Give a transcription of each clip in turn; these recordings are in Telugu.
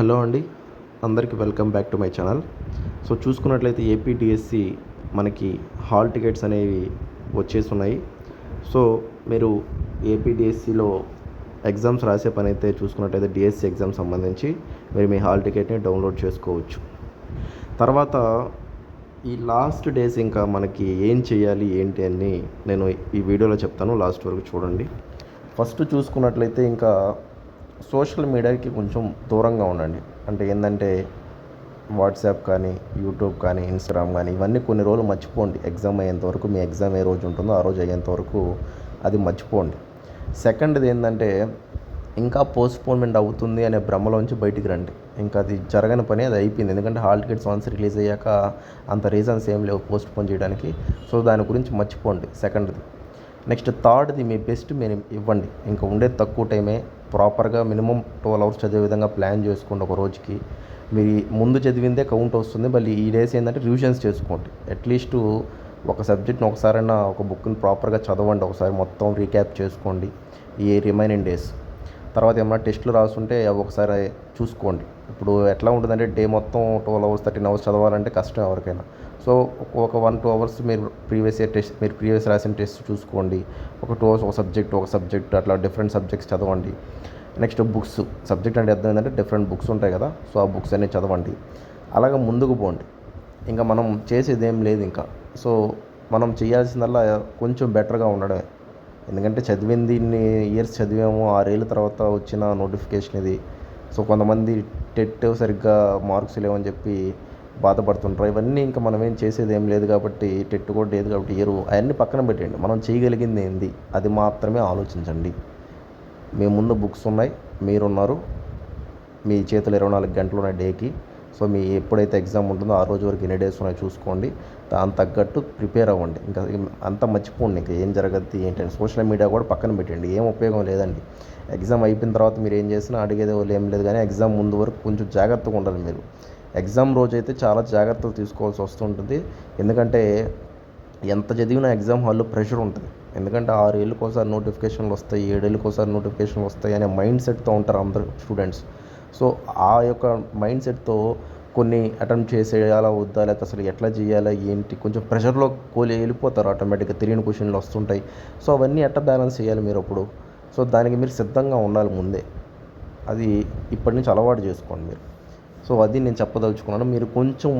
హలో అండి, అందరికీ welcome back to my channel. So చూసుకున్నట్లయితే ఏపీడిఎస్సి మనకి హాల్ టికెట్స్ అనేవి వచ్చేస్తున్నాయి. సో మీరు ఏపీడిఎస్సిలో ఎగ్జామ్స్ రాసే పని అయితే చూసుకున్నట్లయితే డిఎస్సి ఎగ్జామ్ సంబంధించి మీరు మీ హాల్ టికెట్ని డౌన్లోడ్ చేసుకోవచ్చు. తర్వాత ఈ లాస్ట్ డేస్ ఇంకా మనకి ఏం చేయాలి ఏంటి అని నేను ఈ వీడియోలో చెప్తాను, లాస్ట్ వరకు చూడండి. ఫస్ట్ చూసుకున్నట్లయితే ఇంకా సోషల్ మీడియాకి కొంచెం దూరంగా ఉండండి. అంటే ఏంటంటే వాట్సాప్ కానీ, యూట్యూబ్ కానీ, ఇన్స్టాగ్రామ్ కానీ ఇవన్నీ కొన్ని రోజులు మర్చిపోండి. ఎగ్జామ్ అయ్యేంత వరకు, మీ ఎగ్జామ్ ఏ రోజు ఉంటుందో ఆ రోజు అయ్యేంత వరకు అది మర్చిపోండి. సెకండ్ది ఏంటంటే ఇంకా పోస్ట్పోన్మెంట్ అవుతుంది అనే భ్రమలోంచి బయటికి రండి. ఇంకా అది జరగని పని, అది అయిపోయింది. ఎందుకంటే హాల్ టికెట్స్ వన్స్ రిలీజ్ అయ్యాక అంత రీజన్స్ ఏం లేవు పోస్ట్పోన్ చేయడానికి. సో దాని గురించి మర్చిపోండి. సెకండ్ది. నెక్స్ట్ థర్డ్ది, మీ బెస్ట్ మీరు ఇవ్వండి. ఇంకా ఉండేది తక్కువ టైమే. ప్రాపర్గా మినిమం 12 hours చదివే విధంగా ప్లాన్ చేసుకోండి. ఒక రోజుకి మీరు ముందు చదివిందే కౌంట్ వస్తుంది. మళ్ళీ ఈ డేస్ ఏంటంటే రివిజన్స్ చేసుకోండి. అట్లీస్ట్ ఒక సబ్జెక్ట్ని ఒకసారైనా ఒక బుక్ని ప్రాపర్గా చదవండి. ఒకసారి మొత్తం రీక్యాప్ చేసుకోండి ఈ రిమైనింగ్ డేస్. తర్వాత ఏమన్నా టెస్టులు రాస్తుంటే అవి ఒకసారి చూసుకోండి. ఇప్పుడు ఎట్లా ఉంటుందంటే డే మొత్తం 12 hours 13 hours చదవాలంటే కష్టం ఎవరికైనా. సో ఒక 1-2 hours మీరు ప్రీవియస్ రాసిన టెస్ట్ చూసుకోండి. ఒక 2 hours ఒక సబ్జెక్ట్ అట్లా డిఫరెంట్ సబ్జెక్ట్స్ చదవండి. నెక్స్ట్ బుక్స్, సబ్జెక్ట్ అంటే అర్థం ఏంటంటే డిఫరెంట్ బుక్స్ ఉంటాయి కదా, సో ఆ బుక్స్ అన్నీ చదవండి. అలాగే ముందుకు పోండి. ఇంకా మనం చేసేది ఏం లేదు. ఇంకా సో మనం చేయాల్సిందల్లా కొంచెం బెటర్గా ఉండడమే. ఎందుకంటే చదివింది ఇన్ని ఇయర్స్ చదివాము, 6 ఏళ్ళ తర్వాత వచ్చిన నోటిఫికేషన్ ఇది. సో కొంతమంది టెట్ సరిగ్గా మార్క్స్ లేవని చెప్పి బాధపడుతుంటారు. ఇవన్నీ ఇంకా మనం ఏం చేసేది ఏం లేదు కాబట్టి, టెట్ కూడా లేదు కాబట్టి ఇయర్ అవన్నీ పక్కన పెట్టండి. మనం చేయగలిగింది ఏంది అది మాత్రమే ఆలోచించండి. మీ ముందు బుక్స్ ఉన్నాయి, మీరున్నారు, మీ చేతులు 24 గంటలు ఉన్నాయి డేకి. సో మీ ఎప్పుడైతే ఎగ్జామ్ ఉంటుందో ఆ రోజు వరకు ఎన్ని డేస్ ఉన్నాయో చూసుకోండి. దాని తగ్గట్టు ప్రిపేర్ అవ్వండి. ఇంకా అంతా మర్చిపోండి. ఇంకా ఏం జరగద్ది ఏంటంటే సోషల్ మీడియా కూడా పక్కన పెట్టండి. ఏం ఉపయోగం లేదండి. ఎగ్జామ్ అయిపోయిన తర్వాత మీరు ఏం చేసినా అడిగేది వాళ్ళు ఏం లేదు. కానీ ఎగ్జామ్ ముందు వరకు కొంచెం జాగ్రత్తగా ఉండాలి మీరు. ఎగ్జామ్ రోజు అయితే చాలా జాగ్రత్తలు తీసుకోవాల్సి వస్తుంటుంది. ఎందుకంటే ఎంత చదివినా ఎగ్జామ్ హాల్లో ప్రెషర్ ఉంటుంది. ఎందుకంటే 6 ఏళ్ళకోసారి నోటిఫికేషన్లు వస్తాయి, 7 ఏళ్ళకోసారి నోటిఫికేషన్లు వస్తాయి అనే మైండ్ సెట్తో ఉంటారు అందరు స్టూడెంట్స్. సో ఆ యొక్క మైండ్ సెట్తో కొన్ని అటెంప్ట్ చేసేయాలా వద్దా, లేకపోతే అసలు ఎట్లా చేయాలా ఏంటి, కొంచెం ప్రెషర్లో వెళ్ళిపోతారు. ఆటోమేటిక్గా తెలియని క్వశ్చన్లు వస్తుంటాయి. సో అవన్నీ ఎట్లా బ్యాలెన్స్ చేయాలి మీరు అప్పుడు. సో దానికి మీరు సిద్ధంగా ఉండాలి ముందే. అది ఇప్పటి నుంచి అలవాటు చేసుకోండి మీరు. సో అది నేను చెప్పదలుచుకున్నాను. మీరు కొంచెం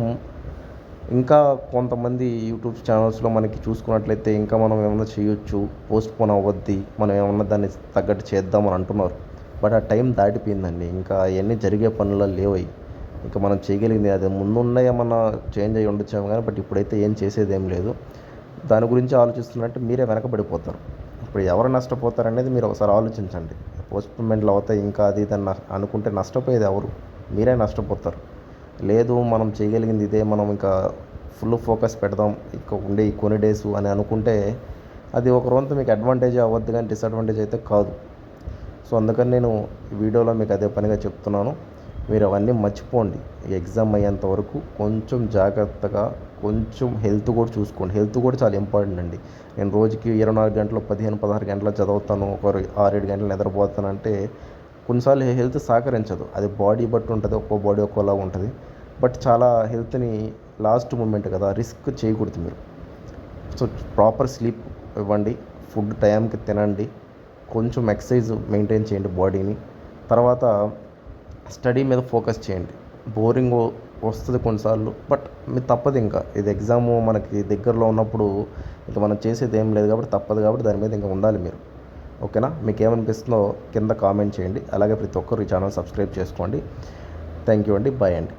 ఇంకా కొంతమంది యూట్యూబ్ ఛానల్స్లో మనకి చూసుకున్నట్లయితే ఇంకా మనం ఏమన్నా చేయొచ్చు, పోస్ట్పోన్ అవ్వద్ది, మనం ఏమన్నా దాన్ని తగ్గట్టు చేద్దామని అంటున్నారు. బట్ ఆ టైం దాటిపోయిందండి. ఇంకా అవన్నీ జరిగే పనుల్లో లేవయి. ఇంకా మనం చేయగలిగింది అది ముందున్న ఏమన్నా చేంజ్ అయ్యి ఉండొచ్చాము కానీ, బట్ ఇప్పుడైతే ఏం చేసేది ఏం లేదు. దాని గురించి ఆలోచిస్తున్నట్టు మీరే వెనకబడిపోతారు. ఇప్పుడు ఎవరు నష్టపోతారనేది మీరు ఒకసారి ఆలోచించండి. పోస్ట్పోన్మెంట్లు అవుతాయి ఇంకా అది ఇది అనుకుంటే నష్టపోయేది ఎవరు? మీరే నష్టపోతారు. లేదు మనం చేయగలిగింది ఇదే, మనం ఇంకా ఫుల్ ఫోకస్ పెడదాం ఇంకా ఉండే ఈ కొన్ని డేస్ అని అనుకుంటే అది ఒక రోజంతా మీకు అడ్వాంటేజ్ అవ్వద్దు కానీ డిసడ్వాంటేజ్ అయితే కాదు. సో అందుకని నేను ఈ వీడియోలో మీకు అదే పనిగా చెప్తున్నాను. మీరు అవన్నీ మర్చిపోండి. ఎగ్జామ్ అయ్యేంత వరకు కొంచెం జాగ్రత్తగా, కొంచెం హెల్త్ కూడా చూసుకోండి. హెల్త్ కూడా చాలా ఇంపార్టెంట్ అండి. నేను రోజుకి 24 గంటలు 15-16 గంటలు చదువుతాను, ఒక 6-7 గంటలు నిద్రపోతానంటే కొన్నిసార్లు హెల్త్ సహకరించదు. అది బాడీ బట్టి ఉంటుంది, ఒక్కో బాడీ ఒక్కోలా ఉంటుంది. బట్ చాలా హెల్త్ని లాస్ట్ మూమెంట్ కదా, రిస్క్ చేయకూడదు మీరు. సో ప్రాపర్ స్లీప్ ఇవ్వండి, ఫుడ్ టైంకి తినండి, కొంచెం ఎక్సర్సైజ్ మెయింటైన్ చేయండి బాడీని. తర్వాత స్టడీ మీద ఫోకస్ చేయండి. బోరింగ్ వస్తుంది కొన్నిసార్లు, బట్ మీరు తప్పదు. ఇంకా ఇది ఎగ్జామ్ మనకి దగ్గరలో ఉన్నప్పుడు ఇంకా మనం చేసేది ఏం లేదు కాబట్టి తప్పదు. కాబట్టి దాని మీద ఇంకా ఉండాలి మీరు. ఓకేనా? మీకు ఏమనిపిస్తుందో కింద కామెంట్ చేయండి. అలాగే ప్రతి ఒక్కరు ఈ ఛానల్ సబ్స్క్రైబ్ చేసుకోండి. థ్యాంక్ యూ అండి. బాయ్ అండి.